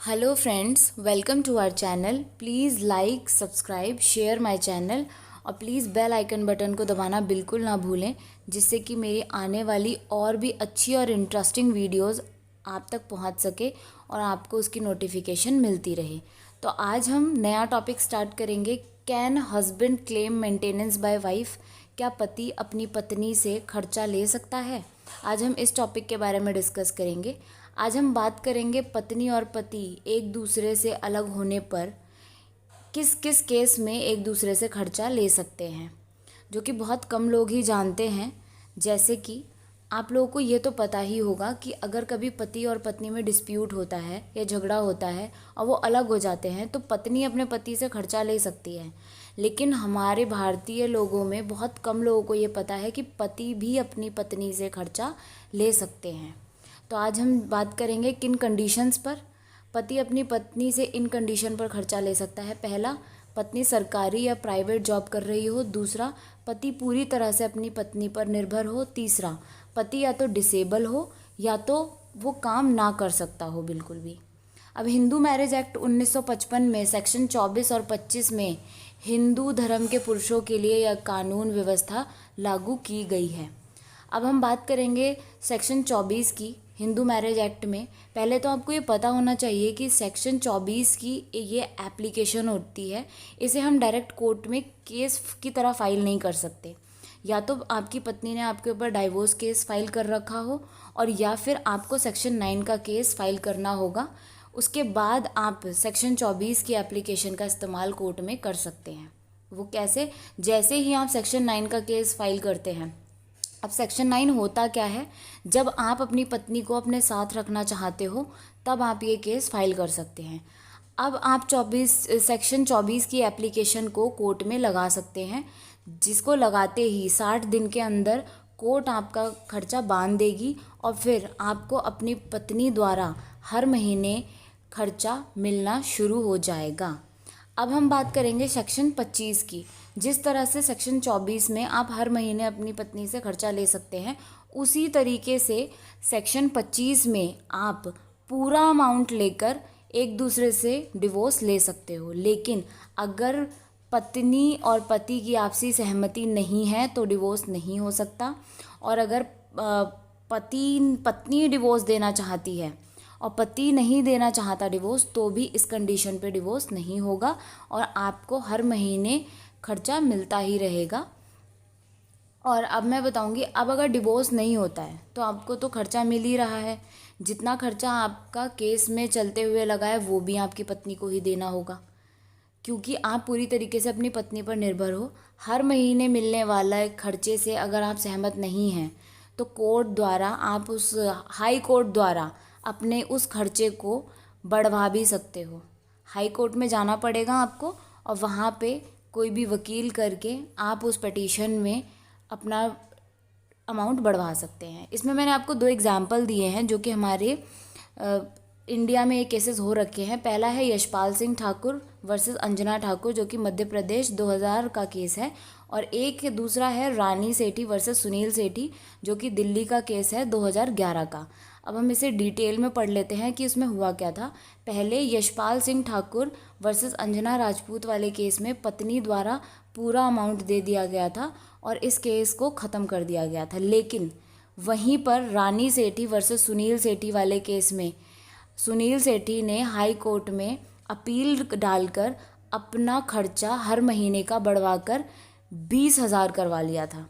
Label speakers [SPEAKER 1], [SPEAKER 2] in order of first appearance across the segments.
[SPEAKER 1] Hello friends, welcome to our channel. Please like, subscribe, share my channel और please bell icon button को दबाना बिल्कुल ना भूलें, जिससे कि मेरी आने वाली और भी अच्छी और इंटरेस्टिंग वीडियोस आप तक पहुंच सके और आपको उसकी नोटिफिकेशन मिलती रहे। तो आज हम नया टॉपिक स्टार्ट करेंगे। Can husband claim maintenance bye wife? क्या पति अपनी पत्नी से खर्चा ले सकता है? आज हम इस टॉपिक के बारे में डिस्कस करेंगे। आज हम बात करेंगे पत्नी और पति एक दूसरे से अलग होने पर किस किस केस में एक दूसरे से खर्चा ले सकते हैं, जो कि बहुत कम लोग ही जानते हैं। जैसे कि आप लोगों को ये तो पता ही होगा कि अगर कभी पति और पत्नी में डिस्प्यूट होता है या झगड़ा होता है और वो अलग हो जाते हैं, तो पत्नी अपने पति से खर्चा ले सकती है। लेकिन हमारे भारतीय लोगों में बहुत कम लोगों को ये पता है कि पति भी अपनी पत्नी से खर्चा ले सकते हैं। तो आज हम बात करेंगे किन कंडीशंस पर पति अपनी पत्नी से इन कंडीशन पर खर्चा ले सकता है। पहला, पत्नी सरकारी या प्राइवेट जॉब कर रही हो। दूसरा, पति पूरी तरह से अपनी पत्नी पर निर्भर हो। तीसरा, पति या तो डिसेबल हो या तो वो काम ना कर सकता हो बिल्कुल भी। अब हिंदू मैरिज एक्ट 1955 में सेक्शन 24 और 25 में हिंदू धर्म के पुरुषों के लिए यह कानून व्यवस्था लागू की गई है। अब हम बात करेंगे सेक्शन 24 की हिंदू मैरिज एक्ट में। पहले तो आपको ये पता होना चाहिए कि सेक्शन 24 की ये एप्लीकेशन होती है। इसे हम डायरेक्ट कोर्ट में केस की तरह फाइल नहीं कर सकते। या तो आपकी पत्नी ने आपके ऊपर डाइवोर्स केस फाइल कर रखा हो और या फिर आपको सेक्शन 9 का केस फाइल करना होगा। उसके बाद आप सेक्शन 24 की एप्लीकेशन का इस्तेमाल कोर्ट में कर सकते हैं। वो कैसे? जैसे ही आप सेक्शन 9 का केस फाइल करते हैं। अब सेक्शन 9 होता क्या है? जब आप अपनी पत्नी को अपने साथ रखना चाहते हो तब आप ये केस फाइल कर सकते हैं। अब आप सेक्शन 24 की एप्लीकेशन को कोर्ट में लगा सकते हैं, जिसको लगाते ही 60 दिन के अंदर कोर्ट आपका खर्चा बांध देगी और फिर आपको अपनी पत्नी द्वारा हर महीने खर्चा मिलना शुरू हो जाएगा। अब हम बात करेंगे सेक्शन 25 की। जिस तरह से सेक्शन 24 में आप हर महीने अपनी पत्नी से खर्चा ले सकते हैं, उसी तरीके से सेक्शन 25 में आप पूरा अमाउंट लेकर एक दूसरे से डिवोर्स ले सकते हो। लेकिन अगर पत्नी और पति की आपसी सहमति नहीं है तो डिवोर्स नहीं हो सकता। और अगर पत्नी डिवोर्स देना चाहती है और पति नहीं देना चाहता डिवोर्स, तो भी इस कंडीशन पे डिवोर्स नहीं होगा और आपको हर महीने खर्चा मिलता ही रहेगा। और अब मैं बताऊंगी, अब अगर डिवोर्स नहीं होता है तो आपको तो खर्चा मिल ही रहा है। जितना खर्चा आपका केस में चलते हुए लगा है वो भी आपकी पत्नी को ही देना होगा, क्योंकि आप पूरी तरीके से अपनी पत्नी पर निर्भर हो। हर महीने मिलने वाला खर्चे से अगर आप सहमत नहीं हैं तो कोर्ट द्वारा आप उस हाई कोर्ट द्वारा अपने उस खर्चे को बढ़वा भी सकते हो। हाई कोर्ट में जाना पड़ेगा आपको और वहाँ पे कोई भी वकील करके आप उस पिटीशन में अपना अमाउंट बढ़वा सकते हैं। इसमें मैंने आपको 2 एग्जाम्पल दिए हैं जो कि हमारे इंडिया में ये केसेस हो रखे हैं। पहला है यशपाल सिंह ठाकुर वर्सेस अंजना ठाकुर, जो कि मध्य प्रदेश 2000 का केस है। और एक दूसरा है रानी सेठी वर्सेस सुनील सेठी, जो कि दिल्ली का केस है 2011 का। अब हम इसे डिटेल में पढ़ लेते हैं कि इसमें हुआ क्या था। पहले यशपाल सिंह ठाकुर वर्सेस अंजना राजपूत वाले केस में पत्नी द्वारा पूरा अमाउंट दे दिया गया था और इस केस को ख़त्म कर दिया गया था। लेकिन वहीं पर रानी सेठी वर्सेस सुनील सेठी वाले केस में सुनील सेठी ने हाई कोर्ट में अपील डालकर अपना खर्चा हर महीने का बढ़वाकर 20,000 करवा लिया था।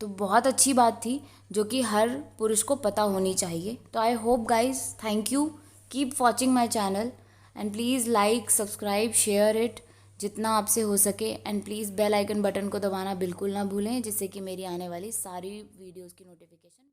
[SPEAKER 1] तो बहुत अच्छी बात थी, जो कि हर पुरुष को पता होनी चाहिए। तो I hope guys, thank you, keep watching my channel and please like, subscribe, share it जितना आपसे हो सके। And please bell icon button को दबाना बिल्कुल ना भूलें, जिससे कि मेरी आने वाली सारी वीडियोज़ की नोटिफिकेशन